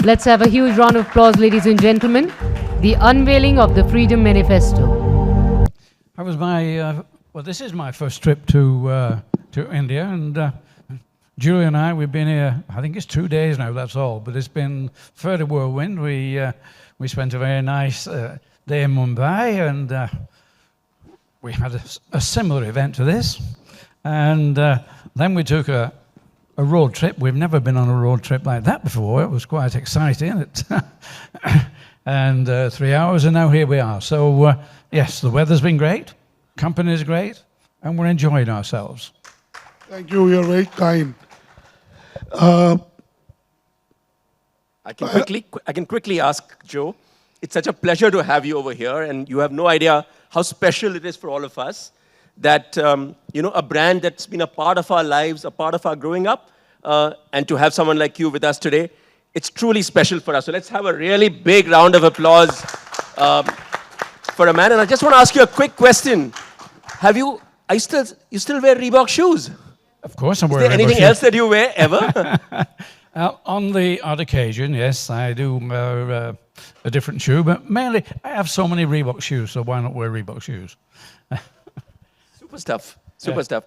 Let's have a huge round of applause, ladies and gentlemen. The unveiling of the Freedom Manifesto. That was my, well, this is my first trip to India, and Julie and I, we've been here, I think it's 2 days now, that's all, but it's been fairly whirlwind. We spent a very nice day in Mumbai, and we had a similar event to this, and then we took a road trip. We've never been on a road trip like that before. It was quite exciting. And 3 hours, and now here we are. So, yes, the weather's been great, company's great, and we're enjoying ourselves. Thank you. You're very kind. I can quickly ask Joe. It's such a pleasure to have you over here, and you have no idea how special it is for all of us that a brand that's been a part of our lives, a part of our growing up, and to have someone like you with us today, it's truly special for us. So let's have a really big round of applause for a man. And I just want to ask you a quick question: you still wear Reebok shoes? Of course, I'm wearing. Is there anything else that you wear ever? On the odd occasion, yes, I do wear a different shoe, but mainly I have so many Reebok shoes, so why not wear Reebok shoes? Super stuff. Super stuff.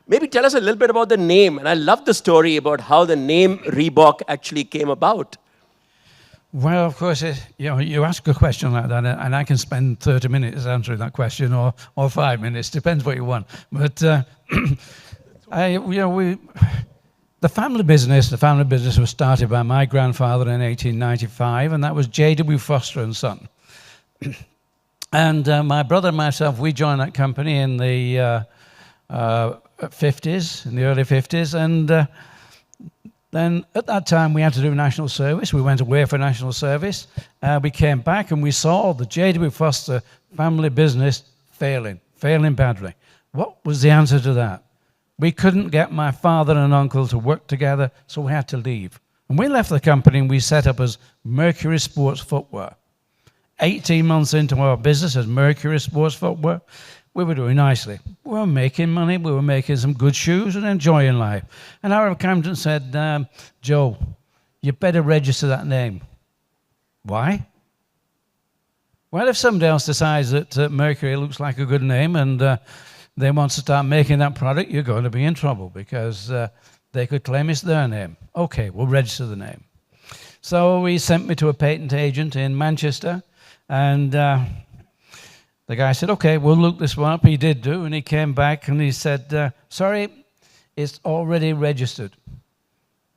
Maybe tell us a little bit about the name, and I love the story about how the name Reebok actually came about. Well, of course, you ask a question like that, and I can spend 30 minutes answering that question, or 5 minutes, depends what you want. But the family business was started by my grandfather in 1895, and that was J.W. Foster and Son. And my brother and myself, we joined that company in the 50s, in the early 50s, and then at that time we had to do national service. We went away for national service. We came back and we saw the J.W. Foster family business failing badly. What was the answer to that? We couldn't get my father and uncle to work together, so we had to leave. And we left the company and we set up as Mercury Sports Footwear. 18 months into our business as Mercury Sports Footwear, we were doing nicely. We were making money, we were making some good shoes and enjoying life. And our accountant said, Joe, you better register that name. Why? Well, if somebody else decides that Mercury looks like a good name and they want to start making that product, you're going to be in trouble because they could claim it's their name. Okay, we'll register the name. So he sent me to a patent agent in Manchester, and the guy said, okay, we'll look this one up. He did do, and he came back and he said, sorry, it's already registered.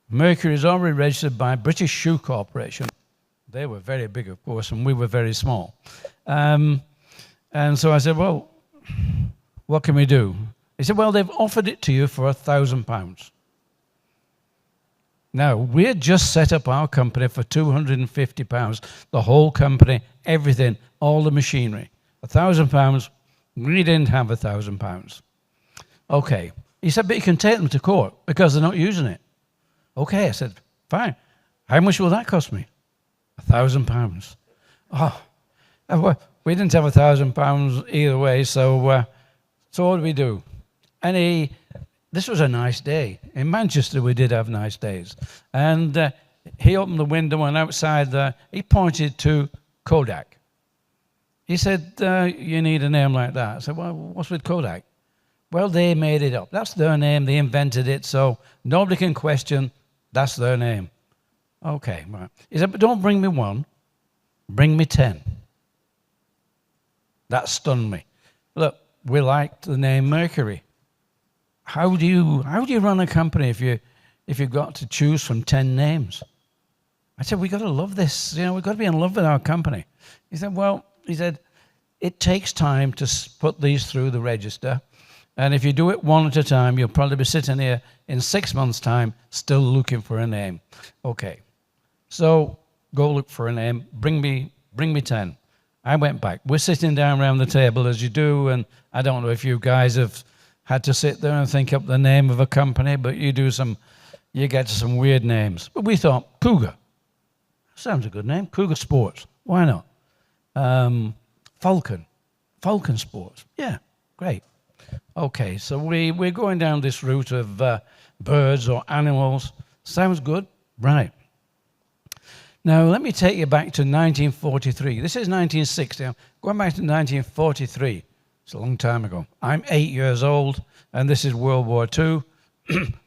Mercury is already registered by British Shoe Corporation. They were very big, of course, and we were very small. And so I said, well, what can we do? He said, well, they've offered it to you for £1,000. Now, we had just set up our company for £250, the whole company, everything, all the machinery. £1,000, we didn't have £1,000. Okay. He said, but you can take them to court because they're not using it. Okay, I said, fine. How much will that cost me? £1,000. Oh, we didn't have £1,000 either way, so what did we do? And this was a nice day. In Manchester, we did have nice days. And he opened the window, and outside there, he pointed to Kodak. He said, you need a name like that. I said, well, what's with Kodak? Well, they made it up. That's their name. They invented it, so nobody can question that's their name. Okay, right. He said, but don't bring me one. Bring me 10. That stunned me. Look, we liked the name Mercury. How do you run a company if you've got to choose from 10 names? I said, we've got to love this. We've got to be in love with our company. He said, it takes time to put these through the register. And if you do it one at a time, you'll probably be sitting here in 6 months' time still looking for a name. Okay. So go look for a name. Bring me 10. I went back. We're sitting down around the table as you do, and I don't know if you guys have had to sit there and think up the name of a company, but you get to some weird names. But we thought, Cougar. Sounds a good name. Cougar Sports. Why not? Falcon Sports. Yeah, great. Okay, so we're going down this route of birds or animals. Sounds good? Right. Now, let me take you back to 1943. This is 1960. I'm going back to 1943. It's a long time ago. I'm 8 years old, and this is World War II.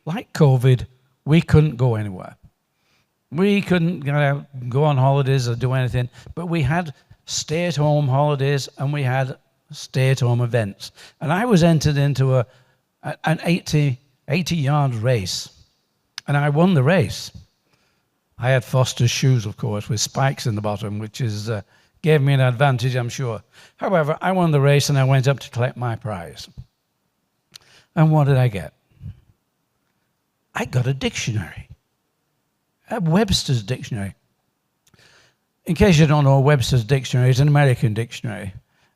Like COVID, we couldn't go anywhere. We couldn't go on holidays or do anything, but we had stay-at-home holidays and we had stay-at-home events. And I was entered into an 80-yard race, and I won the race. I had Foster's shoes, of course, with spikes in the bottom, which gave me an advantage, I'm sure. However, I won the race and I went up to collect my prize. And what did I get? I got a dictionary, a Webster's dictionary. In case you don't know, Webster's dictionary is an American dictionary.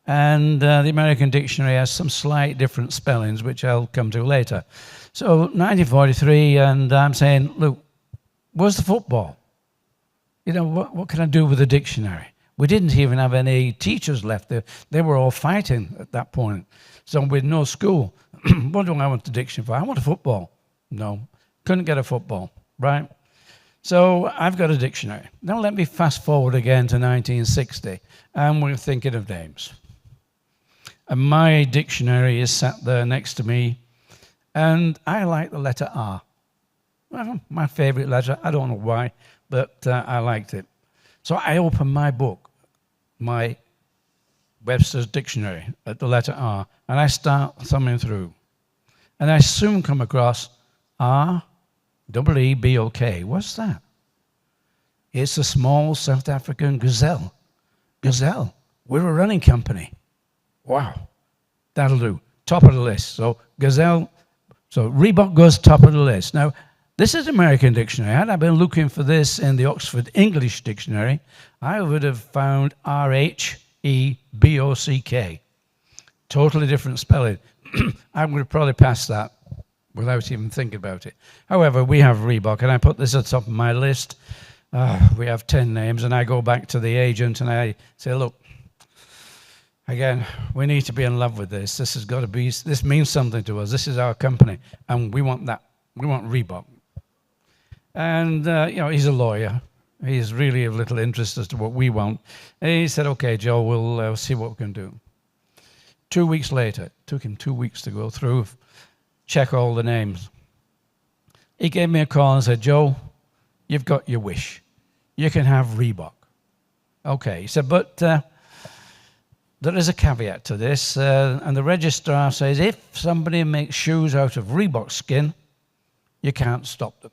And the American dictionary has some slight different spellings, which I'll come to later. So 1943, and I'm saying, look, where's the football? You know, what can I do with a dictionary? We didn't even have any teachers left. They were all fighting at that point. So with no school, what do I want the dictionary for? I want a football. No, couldn't get a football, right? So I've got a dictionary. Now let me fast forward again to 1960, and we're thinking of names. And my dictionary is sat there next to me, and I like the letter R. Well, my favorite letter, I don't know why, but I liked it. So I opened my book, my Webster's dictionary, at the letter R, and I start thumbing through. And I soon come across R-E-E-B-O-K. What's that? It's a small South African gazelle. Gazelle. We're a running company. Wow. That'll do. Top of the list. So gazelle. So Reebok goes top of the list. Now, this is American dictionary. Had I been looking for this in the Oxford English Dictionary, I would have found R-H-E-B-O-C-K. Totally different spelling. I would have probably passed that without even thinking about it. However, we have Reebok, and I put this at the top of my list. We have 10 names, and I go back to the agent and I say, look, again, we need to be in love with this. This has got to be, this means something to us. This is our company, and we want that. We want Reebok. And, you know, he's a lawyer. He's really of little interest as to what we want. And he said, okay, Joe, we'll see what we can do. 2 weeks later, it took him 2 weeks to go through, check all the names. He gave me a call and said, Joe, you've got your wish. You can have Reebok. Okay, he said, but there is a caveat to this, and the registrar says if somebody makes shoes out of Reebok skin, you can't stop them.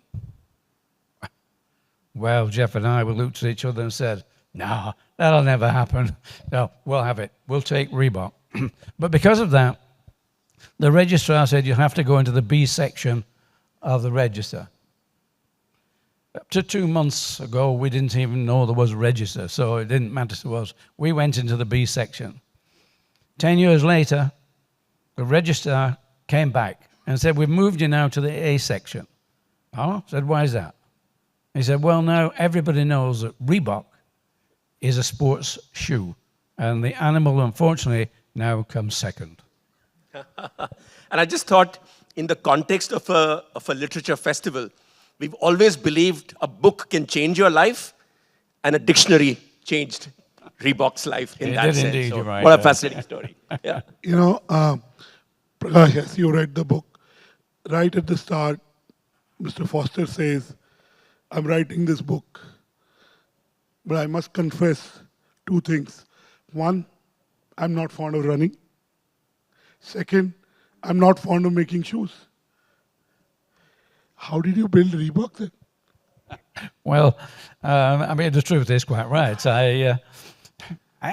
Well, Jeff and I, we looked at each other and said, no, that'll never happen. No, we'll have it. We'll take Reebok. But because of that, the registrar said you have to go into the B section of the register. Up to 2 months ago, we didn't even know there was a register, so it didn't matter to us. We went into the B section. 10 years later, the registrar came back and said, we've moved you now to the A section. Oh, I said, why is that? He said, well, now everybody knows that Reebok is a sports shoe, and the animal, unfortunately, now comes second. And I just thought, in the context of a literature festival, we've always believed a book can change your life, and a dictionary changed Reebok's life in that sense. Indeed, so you're right. What a fascinating story. Yeah. You know, Prakash, as you read the book, right at the start, Mr. Foster says, I'm writing this book, but I must confess 2 things. One, I'm not fond of running. Second, I'm not fond of making shoes. How did you build Reebok then? Well, I mean, the truth is quite right. I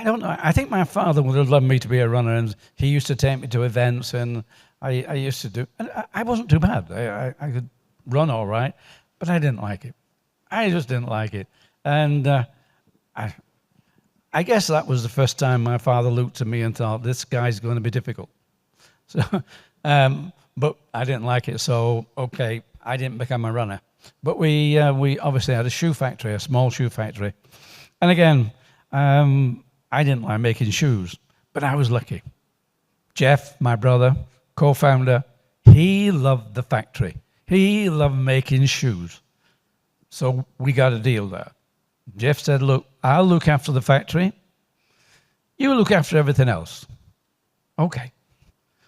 don't know. I think my father would have loved me to be a runner, and he used to take me to events, and I used to do. And I wasn't too bad. I could run all right, but I didn't like it. I just didn't like it, and I guess that was the first time my father looked at me and thought, "This guy's going to be difficult." So, but I didn't like it, so okay, I didn't become a runner. But we obviously had a shoe factory, a small shoe factory, and again, I didn't like making shoes, but I was lucky. Jeff, my brother, co-founder, he loved the factory. He loved making shoes. So we got a deal there. Jeff said, look, I'll look after the factory. You look after everything else. Okay.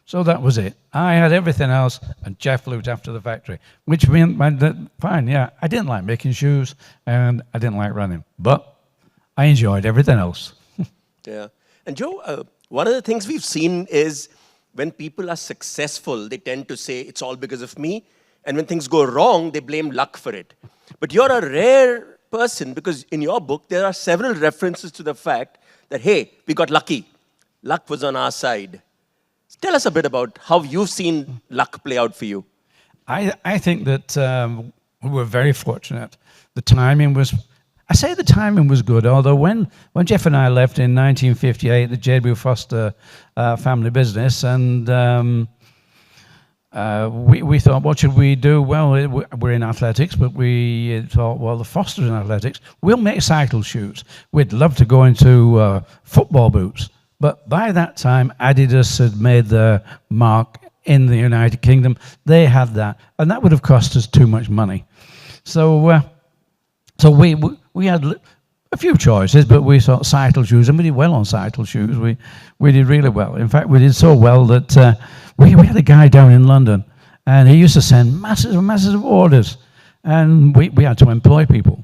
So that was it. I had everything else, and Jeff looked after the factory, which meant that, fine, yeah, I didn't like making shoes, and I didn't like running, but I enjoyed everything else. Yeah. And Joe, one of the things we've seen is when people are successful, they tend to say, it's all because of me. And when things go wrong, they blame luck for it. But you're a rare person because in your book, there are several references to the fact that, hey, we got lucky. Luck was on our side. Tell us a bit about how you've seen luck play out for you. I think that we were very fortunate. The timing was, I say the timing was good, although when Jeff and I left in 1958, the J.W. Foster family business, and we thought, what should we do? Well, we're in athletics, but we thought, well, the Foster's in athletics. We'll make cycle shoes. We'd love to go into football boots. But by that time, Adidas had made their mark in the United Kingdom. They had that, and that would have cost us too much money. So we had a few choices, but we thought cycle shoes, and we did well on cycle shoes. We did really well. In fact, we did so well that we had a guy down in London, and he used to send masses and masses of orders, and we had to employ people.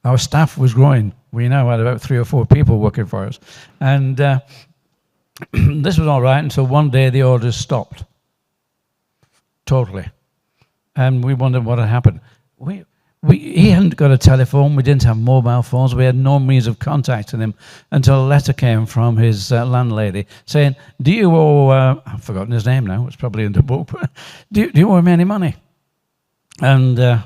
Our staff was growing. We now had about 3 or 4 people working for us. And this was all right until one day the orders stopped. Totally. And we wondered what had happened. He hadn't got a telephone. We didn't have mobile phones. We had no means of contacting him until a letter came from his landlady saying, do you owe, I've forgotten his name now, it's probably in the book, but do you owe him any money? And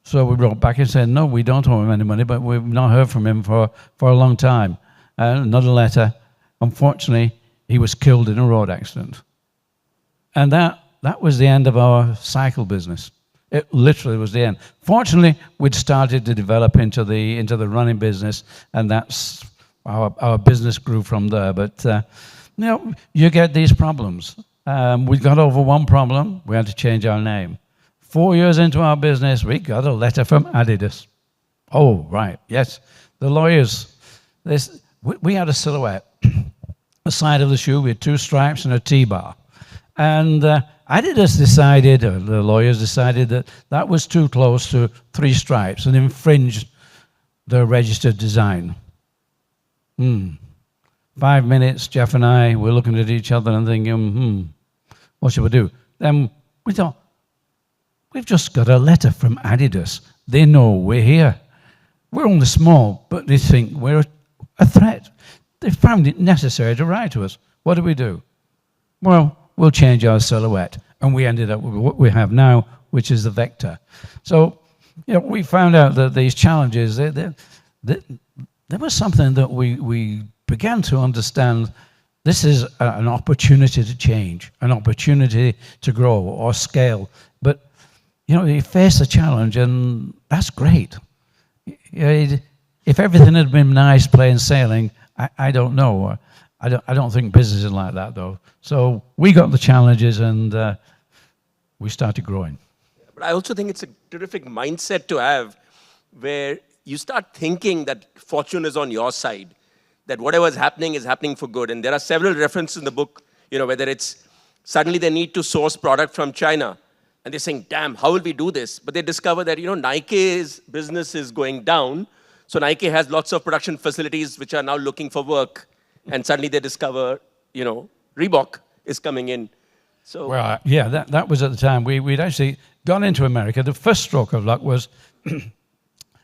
so we wrote back and said, no, we don't owe him any money, but we've not heard from him for a long time. Another letter. Unfortunately, he was killed in a road accident. And that was the end of our cycle business. It literally was the end. Fortunately, we'd started to develop into the running business, and that's our business grew from there. But you get these problems. We got over one problem. We had to change our name. 4 years into our business, we got a letter from Adidas. Oh, right, yes. The lawyers, we had a silhouette. The side of the shoe with 2 stripes and a T-bar. And Adidas decided, or the lawyers decided, that that was too close to 3 stripes and infringed the registered design. 5 minutes, Jeff and I were looking at each other and thinking, what should we do? Then we thought, we've just got a letter from Adidas. They know we're here. We're only small, but they think we're a threat. They found it necessary to write to us. What do? Well, we'll change our silhouette. And we ended up with what we have now, which is the Vector. So, we found out that these challenges, there was something that we began to understand. This is an opportunity to change, an opportunity to grow or scale. But you face a challenge, and that's great. If everything had been nice, plain sailing, I don't know. I don't think business is like that, though. So we got the challenges, and we started growing. But I also think it's a terrific mindset to have, where you start thinking that fortune is on your side, that whatever is happening for good. And there are several references in the book, whether it's suddenly they need to source product from China. And they're saying, damn, how will we do this? But they discover that, Nike's business is going down. So Nike has lots of production facilities which are now looking for work. And suddenly they discover, Reebok is coming in. So well, yeah, that was at the time. We'd actually gone into America. The first stroke of luck was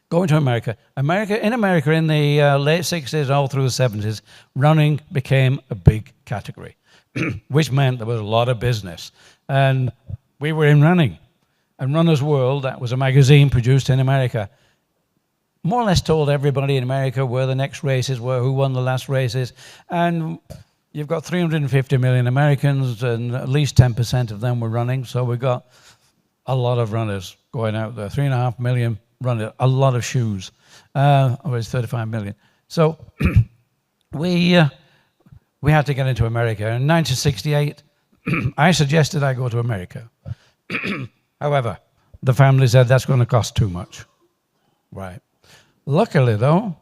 going to America. In America in the late 60s, all through the 70s, running became a big category, which meant there was a lot of business. And we were in running. And Runner's World, that was a magazine produced in America, more or less told everybody in America where the next races were, who won the last races. And you've got 350 million Americans, and at least 10% of them were running. So we got a lot of runners going out there, 3.5 million runners, a lot of shoes. It's 35 million. So we had to get into America. In 1968, I suggested I go to America. However, the family said that's going to cost too much. Right. Luckily, though,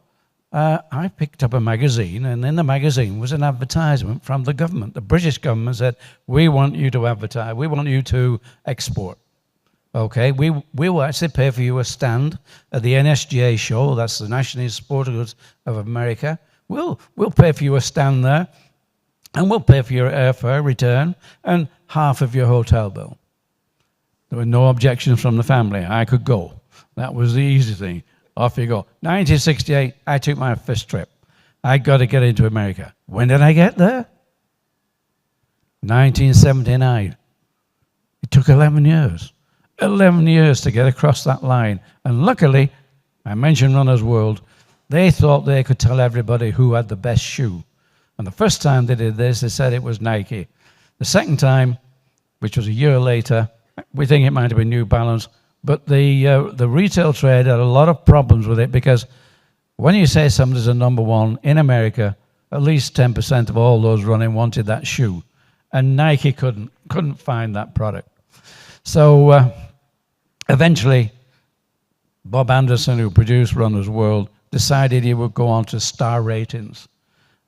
I picked up a magazine, and in the magazine was an advertisement from the government. The British government said, we want you to advertise, we want you to export. Okay, we will actually pay for you a stand at the NSGA show, that's the National Sporting Goods of America. We'll pay for you a stand there, and we'll pay for your airfare return and half of your hotel bill. There were no objections from the family. I could go. That was the easy thing. Off you go. 1968, I took my first trip. I got to get into America. When did I get there? 1979. It took 11 years. 11 years to get across that line. And luckily, I mentioned Runner's World, they thought they could tell everybody who had the best shoe. And the first time they did this, they said it was Nike. The second time, which was a year later, we think it might have been New Balance, but the retail trade had a lot of problems with it because when you say somebody's a number one in America, at least 10% of all those running wanted that shoe. And Nike couldn't find that product. So eventually, Bob Anderson, who produced Runner's World, decided he would go on to star ratings.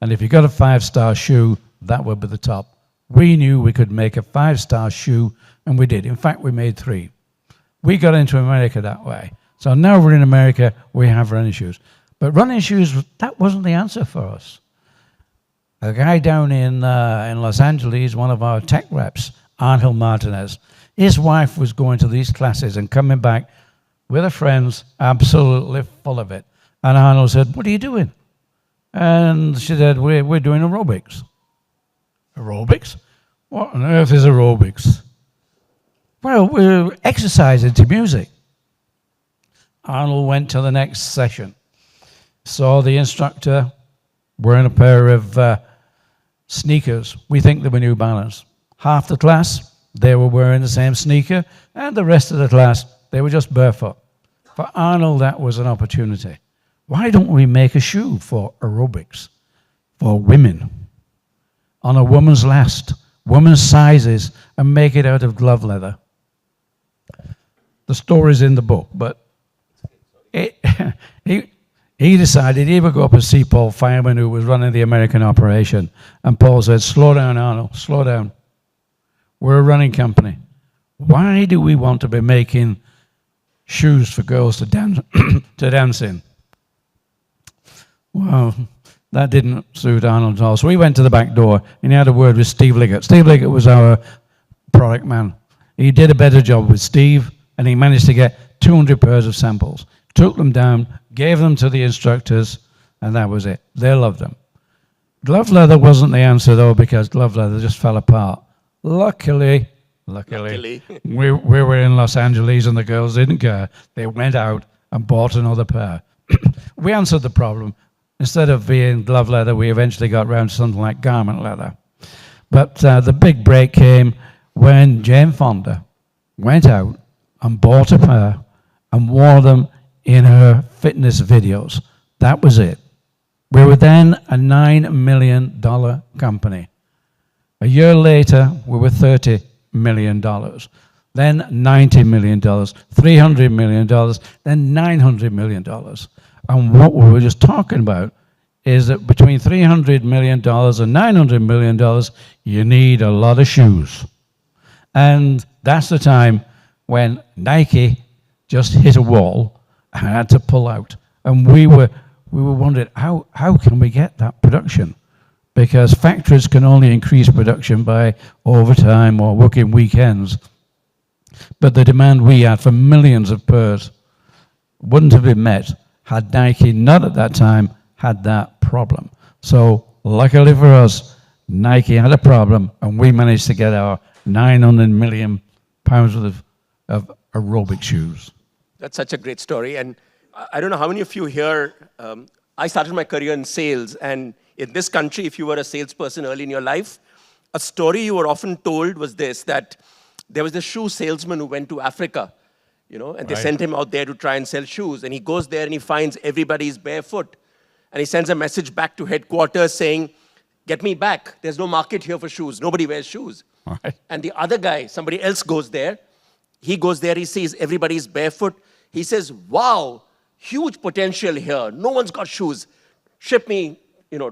And if you got a 5-star shoe, that would be the top. We knew we could make a 5-star shoe, and we did. In fact, we made 3. We got into America that way. So now we're in America, we have running shoes. But running shoes, that wasn't the answer for us. A guy down in Los Angeles, one of our tech reps, Angel Martinez, his wife was going to these classes and coming back with her friends, absolutely full of it. And Arnold said, what are you doing? And she said, we're doing aerobics. Aerobics? What on earth is aerobics? Well, we're exercising to music. Arnold went to the next session, saw the instructor wearing a pair of sneakers. We think they were New Balance. Half the class, they were wearing the same sneaker, and the rest of the class, they were just barefoot. For Arnold, that was an opportunity. Why don't we make a shoe for aerobics, for women, on a woman's last, woman's sizes, and make it out of glove leather? The story's in the book, but he decided he would go up and see Paul Fireman, who was running the American operation. And Paul said, slow down, Arnold, slow down. We're a running company. Why do we want to be making shoes for girls to dance in? Well, that didn't suit Arnold at all. So we went to the back door, and he had a word with Steve Liggett. Steve Liggett was our product man. He did a better job with Steve, and he managed to get 200 pairs of samples. Took them down, gave them to the instructors, and that was it. They loved them. Glove leather wasn't the answer, though, because glove leather just fell apart. Luckily, we were in Los Angeles, and the girls didn't care. They went out and bought another pair. We answered the problem. Instead of being glove leather, we eventually got around to something like garment leather. But the big break came when Jane Fonda went out and bought a pair and wore them in her fitness videos. That was it. We were then a $9 million company. A year later, we were $30 million. Then $90 million, $300 million, then $900 million. And what we were just talking about is that between $300 million and $900 million, you need a lot of shoes. And that's the time when Nike just hit a wall and had to pull out. And we were wondering, how can we get that production? Because factories can only increase production by overtime or working weekends. But the demand we had for millions of pairs wouldn't have been met had Nike not at that time had that problem. So luckily for us, Nike had a problem, and we managed to get our 900 million pounds worth of aerobic shoes. That's such a great story. And I don't know how many of you here, I started my career in sales. And in this country, if you were a salesperson early in your life, a story you were often told was this, that there was this shoe salesman who went to Africa, and they sent him out there to try and sell shoes. And he goes there and he finds everybody's barefoot. And he sends a message back to headquarters saying, get me back. There's no market here for shoes. Nobody wears shoes. Right. And the other guy, somebody else goes there. He goes there, he sees everybody's barefoot. He says, wow, huge potential here. No one's got shoes. Ship me,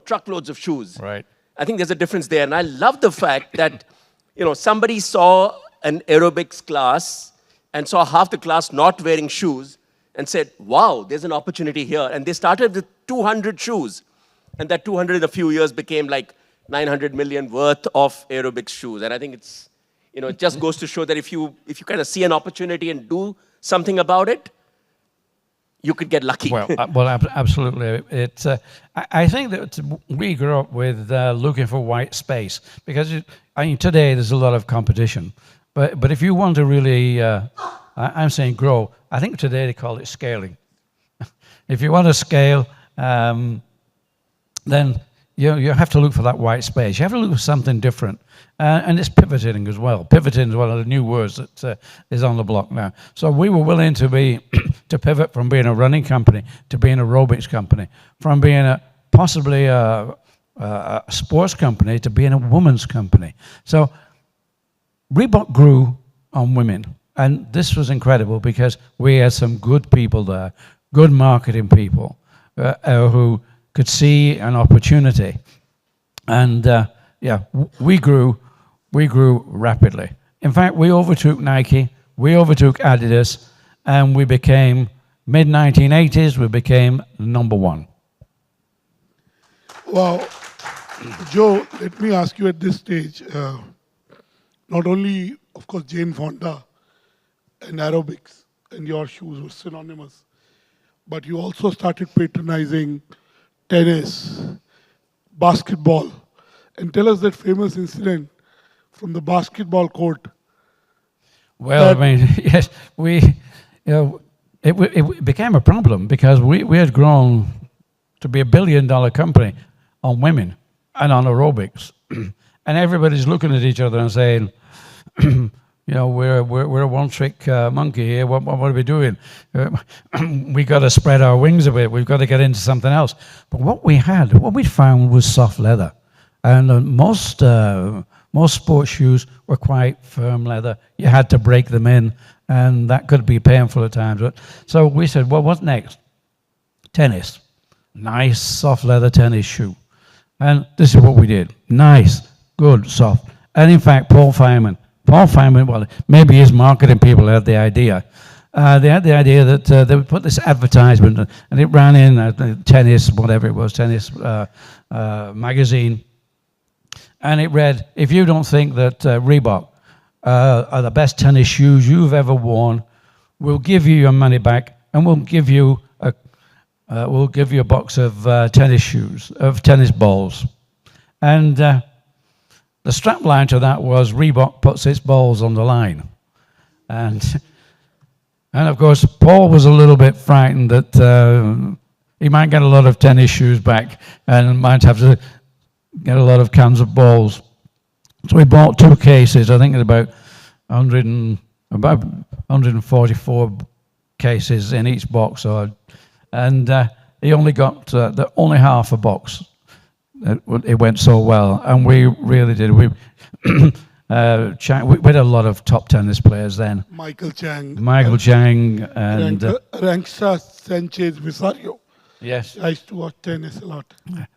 truckloads of shoes. Right. I think there's a difference there. And I love the fact that, somebody saw an aerobics class and saw half the class not wearing shoes and said, wow, there's an opportunity here. And they started with 200 shoes. And that 200 in a few years became like 900 million worth of aerobics shoes. And I think it's, it just goes to show that if you kind of see an opportunity and do something about it, you could get lucky. Well, absolutely. I think that we grew up with looking for white space because today there's a lot of competition. But if you want to really, I'm saying grow, I think today they call it scaling. If you want to scale, then you have to look for that white space. You have to look for something different. And it's pivoting as well. Pivoting is one of the new words that is on the block now. So we were willing to to pivot from being a running company to being an aerobics company, from being possibly a sports company to being a women's company. So Reebok grew on women. And this was incredible because we had some good people there, good marketing people who could see an opportunity. And we grew rapidly. In fact, we overtook Nike, we overtook Adidas, and we became, mid-1980s, we became number one. Well, Joe, let me ask you at this stage, not only, of course, Jane Fonda and aerobics and your shoes were synonymous, but you also started patronizing tennis, basketball. And tell us that famous incident from the basketball court. Well, yes, it became a problem because we had grown to be $1 billion company on women and on aerobics. And everybody's looking at each other and saying, we're a one-trick monkey here. What are we doing? We got to spread our wings a bit. We've got to get into something else. But what we found was soft leather, and most sports shoes were quite firm leather. You had to break them in, and that could be painful at times. So we said, well, what's next? Tennis, nice soft leather tennis shoe, and this is what we did. Nice, good, soft, and in fact, Paul Feynman, well, maybe his marketing people had the idea. They had the idea that they would put this advertisement, and it ran in tennis, whatever it was, tennis magazine. And it read, if you don't think that Reebok are the best tennis shoes you've ever worn, we'll give you your money back, and we'll give you a box of tennis shoes, of tennis balls. And the strapline to that was Reebok puts its balls on the line. And of course, Paul was a little bit frightened that he might get a lot of tennis shoes back and might have to get a lot of cans of balls. So we bought 2 cases. I think it's about 144 cases in each box. And he only got only half a box. It went so well, and we really did. We had a lot of top tennis players then. Michael Chang, and Ranxa Sanchez Visario. Yes, I used to watch tennis a lot.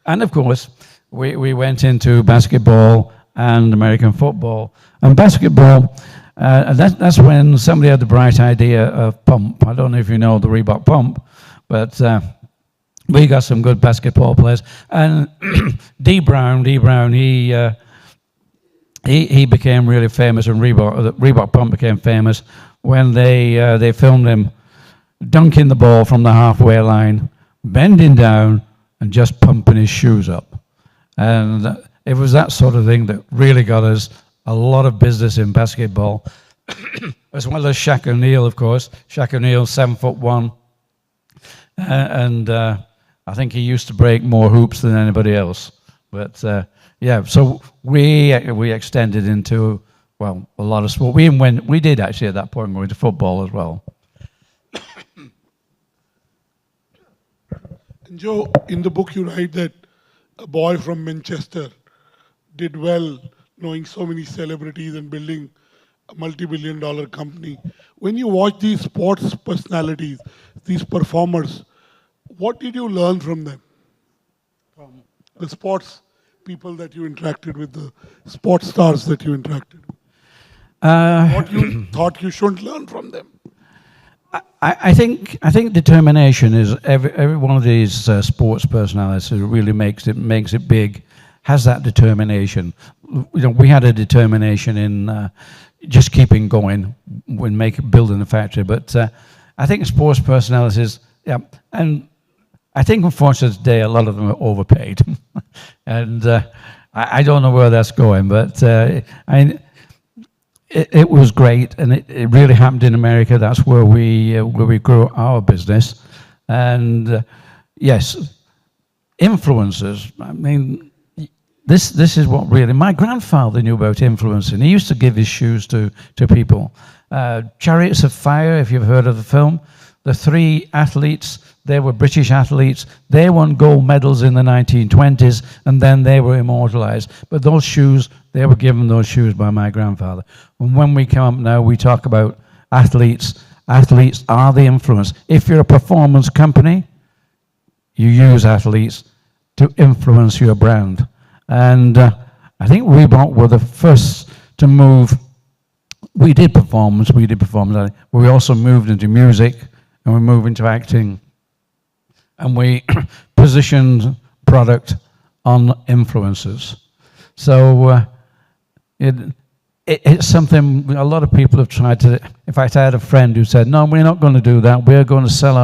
And of course, we went into basketball and American football. And basketball, that's when somebody had the bright idea of pump. I don't know if you know the Reebok pump, but we got some good basketball players. And D. Brown, he became really famous, and Reebok pump became famous when they filmed him dunking the ball from the halfway line, bending down, and just pumping his shoes up. And it was that sort of thing that really got us a lot of business in basketball, as well as Shaq O'Neal, of course. Shaq O'Neal, 7'1", and I think he used to break more hoops than anybody else. But so we extended into, well, a lot of sport. We did actually at that point go into football as well. And Joe, in the book you write that a boy from Manchester did well knowing so many celebrities and building a multi-billion-dollar company. When you watch these sports personalities, these performers, what did you learn from them? From the sports people that you interacted with, the sports stars that you interacted with? What you thought you shouldn't learn from them? I think determination is every one of these sports personalities who really makes it big has that determination. We had a determination in just keeping going when building the factory. But I think sports personalities, yeah, and I think unfortunately today a lot of them are overpaid, and I don't know where that's going. But it was great, and it really happened in America. That's where we grew our business, and yes, influencers. I mean, this is what really. My grandfather knew about influencing. He used to give his shoes to people. Chariots of Fire, if you've heard of the film, the three athletes. They were British athletes. They won gold medals in the 1920s, and then they were immortalized. But those shoes, they were given those shoes by my grandfather. And when we come up now, we talk about athletes. Athletes are the influence. If you're a performance company, you use athletes to influence your brand. And I think Reebok were the first to move. We did performance. But we also moved into music, and we moved into acting. And we positioned product on influencers. So it's something a lot of people have tried to. In fact, I had a friend who said, "No, we're not going to do that. We're going to sell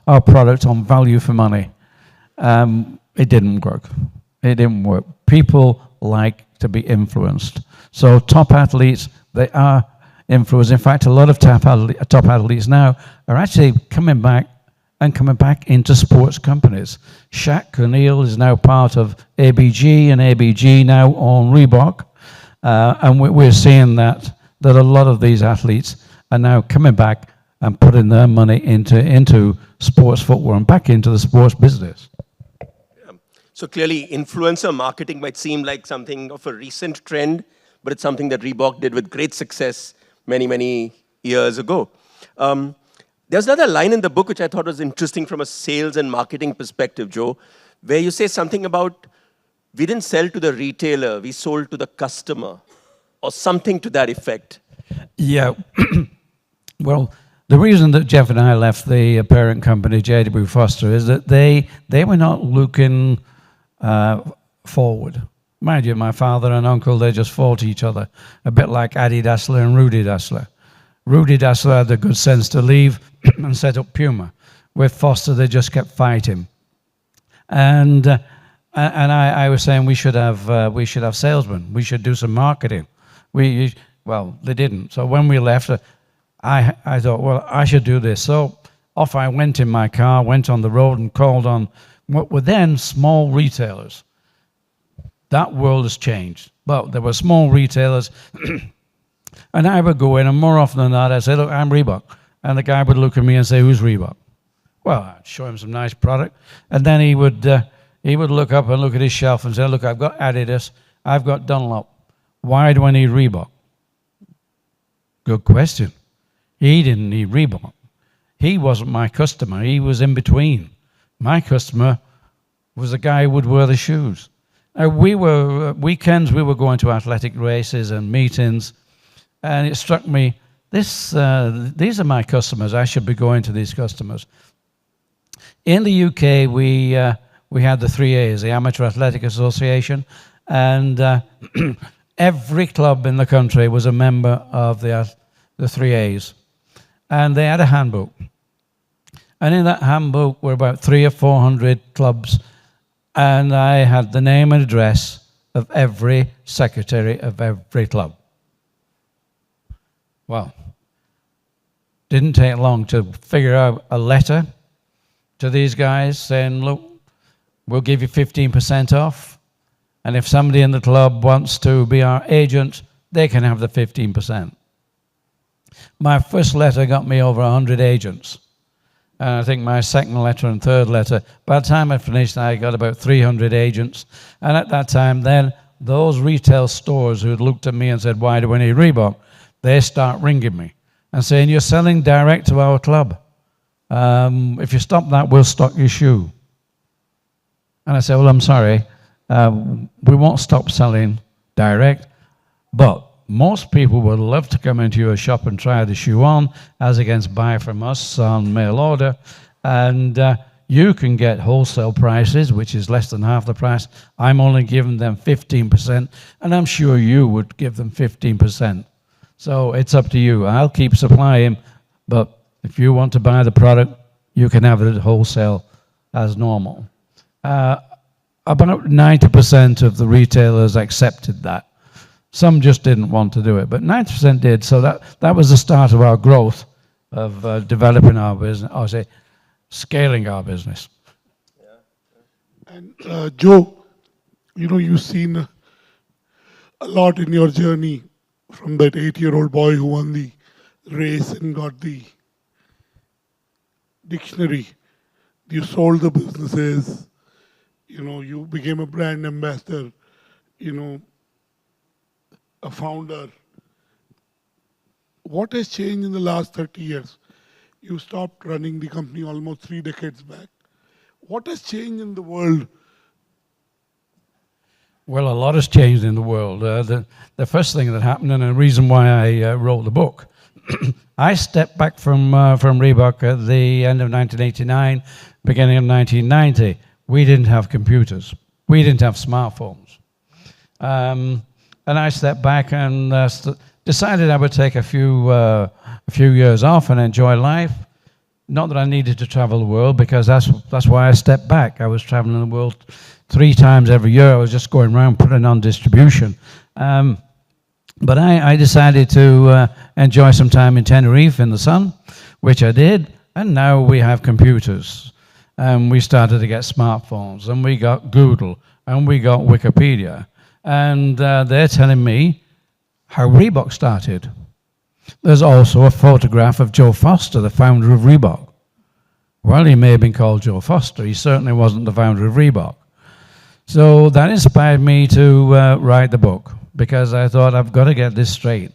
our product on value for money." It didn't work. It didn't work. People like to be influenced. So top athletes, they are influenced. In fact, a lot of top athletes now are actually coming back into sports companies. Shaq O'Neal is now part of ABG, and ABG now own Reebok. And we're seeing that a lot of these athletes are now coming back and putting their money into sports footwear and back into the sports business. Yeah. So clearly, influencer marketing might seem like something of a recent trend, but it's something that Reebok did with great success many, many years ago. There's another line in the book which I thought was interesting from a sales and marketing perspective, Joe, where you say something about we didn't sell to the retailer, we sold to the customer, or something to that effect. Yeah. Well, the reason that Jeff and I left the parent company, J.W. Foster, is that they were not looking forward. Mind you, my father and uncle, they just fought each other, a bit like Adi Dassler and Rudy Dassler. Rudy Dassler had the good sense to leave and set up Puma. With Foster, they just kept fighting. And I was saying we should have salesmen. We should do some marketing. Well, they didn't. So when we left, I thought, well, I should do this. So off I went in my car, went on the road and called on what were then small retailers. That world has changed. Well, there were small retailers. And I would go in, and more often than not, I'd say, look, I'm Reebok. And the guy would look at me and say, who's Reebok? Well, I'd show him some nice product. And then he would look up and look at his shelf and say, look, I've got Adidas, I've got Dunlop. Why do I need Reebok? Good question. He didn't need Reebok. He wasn't my customer. He was in between. My customer was the guy who would wear the shoes. Now, weekends, we were going to athletic races and meetings. And it struck me, these are my customers. I should be going to these customers. In the UK, we had the 3As, the Amateur Athletic Association, and every club in the country was a member of the 3As. And they had a handbook. And in that handbook were about 300 or 400 clubs, and I had the name and address of every secretary of every club. Well, didn't take long to figure out a letter to these guys saying, look, we'll give you 15% off, and if somebody in the club wants to be our agent, they can have the 15%. My first letter got me over 100 agents. And I think my second letter and third letter, by the time I finished, I got about 300 agents. And at that time, then, those retail stores who had looked at me and said, why do we need Reebok? They start ringing me and saying, you're selling direct to our club. If you stop that, we'll stock your shoe. And I said, well, I'm sorry, we won't stop selling direct, but most people would love to come into your shop and try the shoe on, as against buy from us on mail order. And you can get wholesale prices, which is less than half the price. I'm only giving them 15%, and I'm sure you would give them 15%. So it's up to you. I'll keep supplying, but if you want to buy the product, you can have it at wholesale as normal. About 90% of the retailers accepted that. Some just didn't want to do it, but 90% did. So that was the start of our growth of developing our business, or say, scaling our business. And Joe, you've seen a lot in your journey, from that 8-year-old boy who won the race and got the dictionary. You sold the businesses, you became a brand ambassador, a founder. What has changed in the last 30 years? You stopped running the company almost 3 decades back. What has changed in the world? Well, a lot has changed in the world. The first thing that happened, and the reason why I wrote the book, I stepped back from Reebok at the end of 1989, beginning of 1990. We didn't have computers. We didn't have smartphones. And I stepped back and decided I would take a few years off and enjoy life. Not that I needed to travel the world, because that's why I stepped back. I was traveling the world 3 times every year. I was just going around putting on distribution. But I decided to enjoy some time in Tenerife in the sun, which I did, and now we have computers. And we started to get smartphones, and we got Google, and we got Wikipedia. And they're telling me how Reebok started. There's also a photograph of Joe Foster, the founder of Reebok. Well, he may have been called Joe Foster. He certainly wasn't the founder of Reebok. So that inspired me to write the book, because I thought, I've got to get this straight.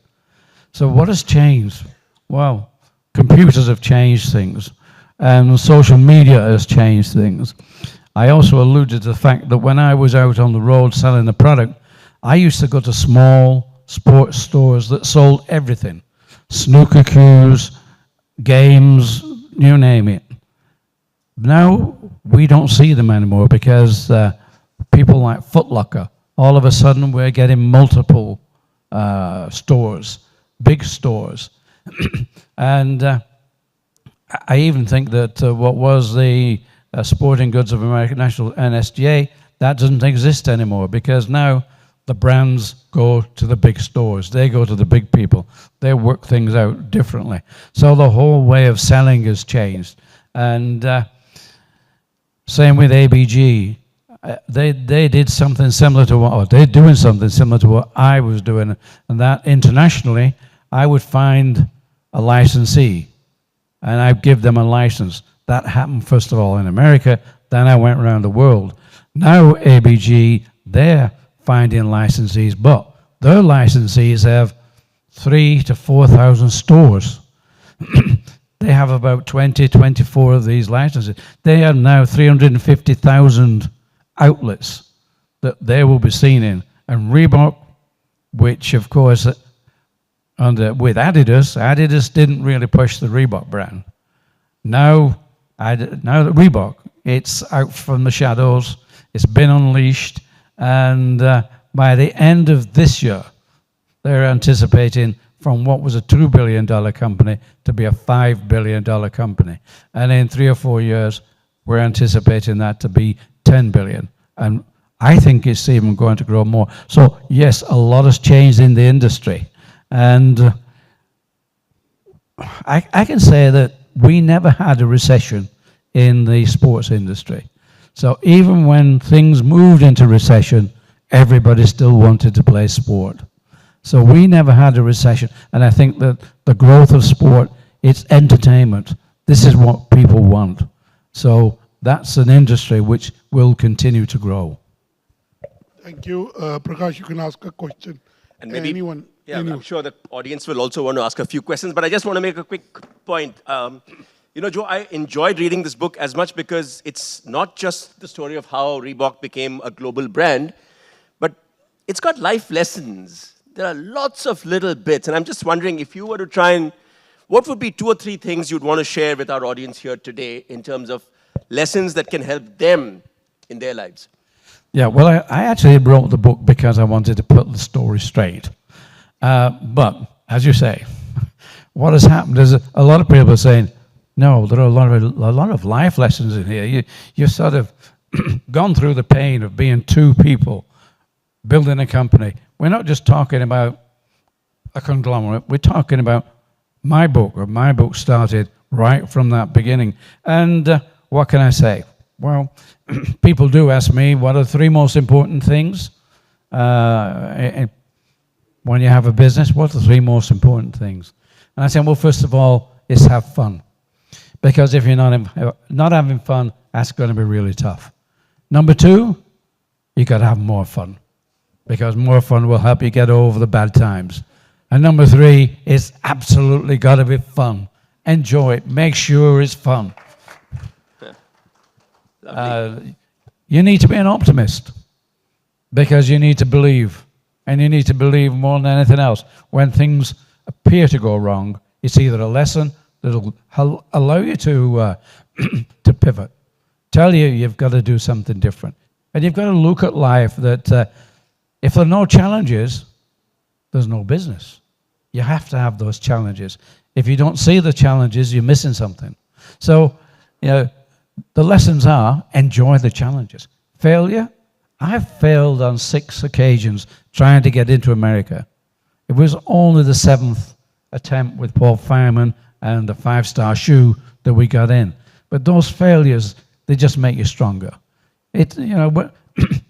So what has changed? Well, computers have changed things, and social media has changed things. I also alluded to the fact that when I was out on the road selling the product, I used to go to small sports stores that sold everything. Snooker cues, games, you name it. Now, we don't see them anymore, because people like Foot Locker, all of a sudden we're getting multiple stores, big stores. And I even think that what was the Sporting Goods of America, National NSGA, that doesn't exist anymore, because now the brands go to the big stores. They go to the big people. They work things out differently. So the whole way of selling has changed. And same with ABG. They did something similar to what, or they're doing something similar to what I was doing. And that internationally, I would find a licensee, and I'd give them a license. That happened, first of all, in America. Then I went around the world. Now ABG, they're finding licensees, but their licensees have 3,000 to 4,000 stores. They have about 24 of these licenses. They have now 350,000 outlets that they will be seen in. And Reebok, which of course, with Adidas didn't really push the Reebok brand. Now that Reebok, it's out from the shadows, it's been unleashed, and by the end of this year, they're anticipating from what was a $2 billion company to be a $5 billion company. And in 3 or 4 years, we're anticipating that to be 10 billion. And I think it's even going to grow more. So yes, a lot has changed in the industry. And I can say that we never had a recession in the sports industry. So even when things moved into recession, everybody still wanted to play sport. So we never had a recession. And I think that the growth of sport, it's entertainment. This is what people want. So that's an industry which will continue to grow. Thank you. Prakash, you can ask a question. And maybe, anyone. I'm sure the audience will also want to ask a few questions, but I just want to make a quick point. You know, Joe, I enjoyed reading this book as much because it's not just the story of how Reebok became a global brand, but it's got life lessons. There are lots of little bits, and I'm just wondering if you were to try and, what would be 2 or 3 things you'd want to share with our audience here today in terms of lessons that can help them in their lives? Yeah, well, I actually wrote the book because I wanted to put the story straight. But, as you say, what has happened is a lot of people are saying, no, there are a lot of life lessons in here. You've sort of gone through the pain of being 2 people building a company. We're not just talking about a conglomerate. We're talking about my book, or my book started right from that beginning. And what can I say? Well, people do ask me, what are the 3 most important things when you have a business? What are the 3 most important things? And I say, well, first of all, is have fun. Because if you're not having fun, that's going to be really tough. Number 2, you got to have more fun, because more fun will help you get over the bad times. And number 3, it's absolutely got to be fun. Enjoy it. Make sure it's fun. You need to be an optimist, because you need to believe, and you need to believe more than anything else. When things appear to go wrong, it's either a lesson that'll allow you to pivot, tell you you've got to do something different. And you've got to look at life that if there are no challenges, there's no business. You have to have those challenges. If you don't see the challenges, you're missing something. So, you know, the lessons are enjoy the challenges. Failure, I've failed on 6 occasions trying to get into America. It was only the 7th attempt with Paul Fireman and the 5-star shoe that we got in. But those failures, they just make you stronger. But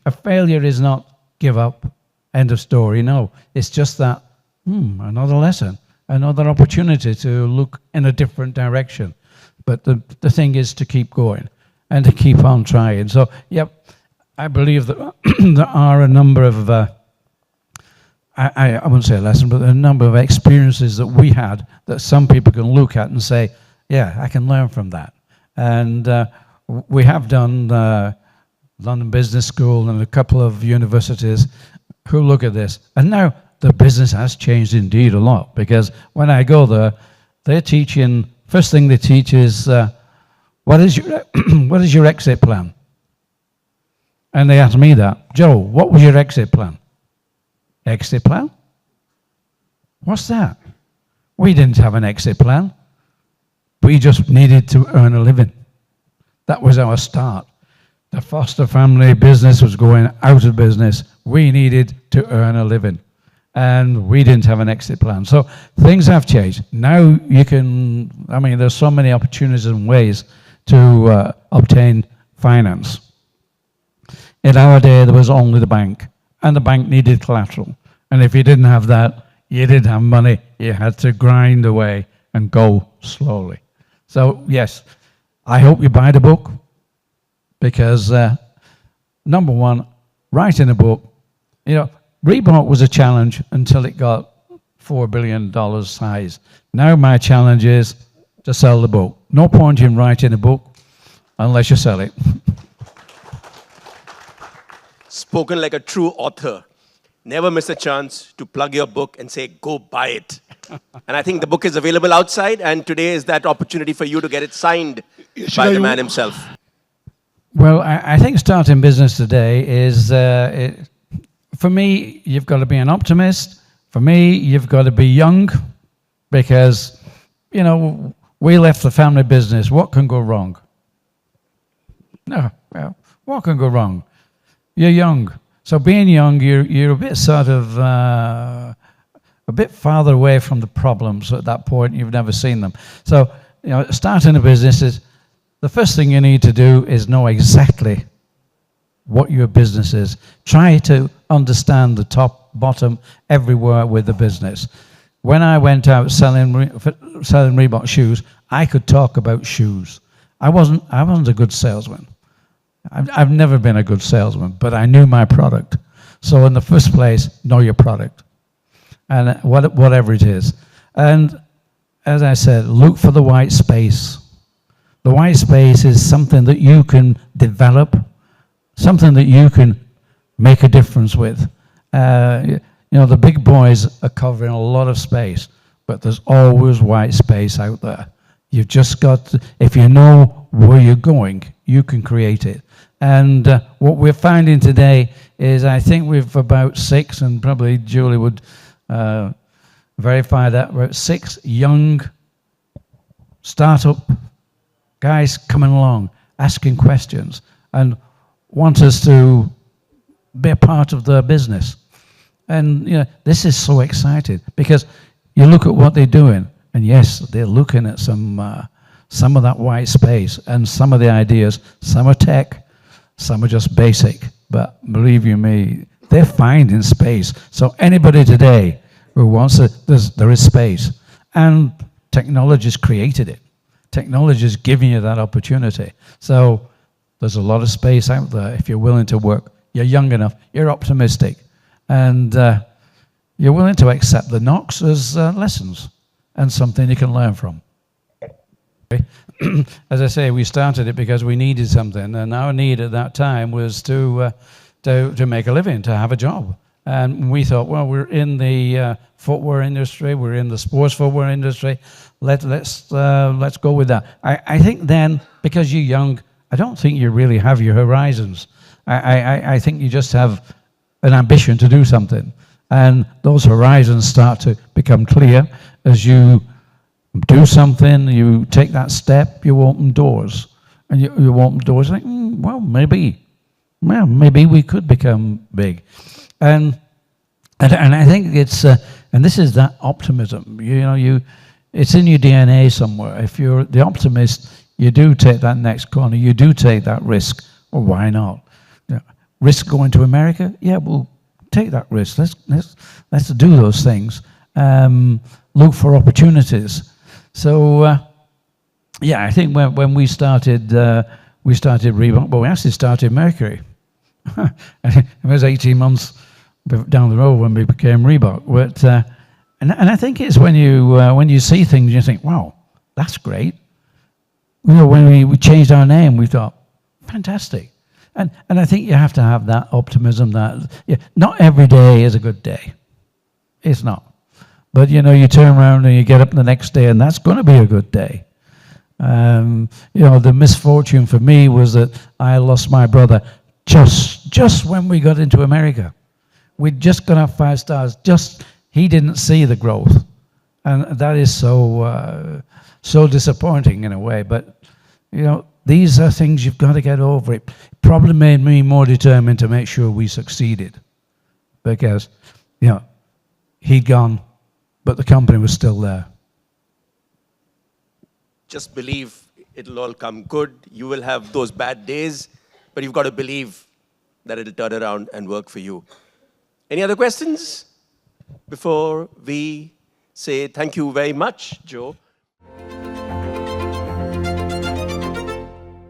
a failure is not give up, end of story. No, it's just that, another lesson, another opportunity to look in a different direction. But the thing is to keep going and to keep on trying. So, yep, I believe that there are a number of, I wouldn't say a lesson, but a number of experiences that we had that some people can look at and say, yeah, I can learn from that. And we have done London Business School and a couple of universities who look at this. And now the business has changed indeed a lot, because when I go there, they're teaching, first thing they teach is, what is your exit plan? And they asked me that, Joe, what was your exit plan? Exit plan? What's that? We didn't have an exit plan. We just needed to earn a living. That was our start. The Foster family business was going out of business. We needed to earn a living. And we didn't have an exit plan. So things have changed. Now you can, there's so many opportunities and ways to obtain finance. In our day, there was only the bank, and the bank needed collateral. And if you didn't have that, you didn't have money. You had to grind away and go slowly. So, yes, I hope you buy the book, because, number 1, writing a book, Reebok was a challenge until it got $4 billion size. Now my challenge is to sell the book. No point in writing a book unless you sell it. Spoken like a true author. Never miss a chance to plug your book and say, go buy it. And I think the book is available outside, and today is that opportunity for you to get it signed by the man himself. Well, I think starting business today is, for me, you've got to be an optimist. For me, you've got to be young, because, we left the family business. What can go wrong? No, well, what can go wrong? You're young. So being young, you're a bit sort of, a bit farther away from the problems at that point. You've never seen them. So, starting a business is, the first thing you need to do is know exactly what your business is. Try to understand the top, bottom, everywhere with the business. When I went out selling Reebok shoes, I could talk about shoes. I wasn't a good salesman. I've never been a good salesman, but I knew my product. So in the first place, know your product, and whatever it is. And as I said, look for the white space. The white space is something that you can develop, something that you can make a difference with. You know, the big boys are covering a lot of space, but there's always white space out there. You've just got to, if you know where you're going, you can create it. And what we're finding today is, I think we've about 6, and probably Julie would verify that, we're at 6 young startup guys coming along, asking questions, and want us to be a part of their business. And you know, this is so exciting because you look at what they're doing, and yes, they're looking at some of that white space and some of the ideas. Some are tech, some are just basic. But believe you me, they're finding space. So anybody today who wants it, there is space, and technology's created it. Technology's giving you that opportunity. So there's a lot of space out there if you're willing to work. You're young enough, you're optimistic, and you're willing to accept the knocks as lessons and something you can learn from. As I say, we started it because we needed something, and our need at that time was to make a living, to have a job. And we thought, well, we're in the footwear industry, we're in the sports footwear industry. Let's go with that. I think then, because you're young, I don't think you really have your horizons. I think you just have an ambition to do something, and those horizons start to become clear as you do something. You take that step, you open doors, and you open doors like, well, maybe we could become big. And I think it's, and this is that optimism. You know, it's in your DNA somewhere. If you're the optimist, you do take that next corner. You do take that risk. Well, why not? You know, risk going to America? Yeah, we'll take that risk. Let's do those things. Look for opportunities. So, yeah, I think when we started Reebok. Well, we actually started Mercury. It was 18 months down the road when we became Reebok. But and I think it's when you see things, you think, wow, that's great. You know, when we changed our name, we thought, fantastic. And I think you have to have that optimism that not every day is a good day. It's not. But you know, you turn around and you get up the next day, and that's going to be a good day. You know, the misfortune for me was that I lost my brother just when we got into America. We'd just got our 5 stars. He didn't see the growth, and that is so disappointing in a way. But you know, these are things you've got to get over. It probably made me more determined to make sure we succeeded, because you know, he'd gone, but the company was still there. Just believe it'll all come good. You will have those bad days, but you've got to believe that it'll turn around and work for you. Any other questions before we say thank you very much, Joe?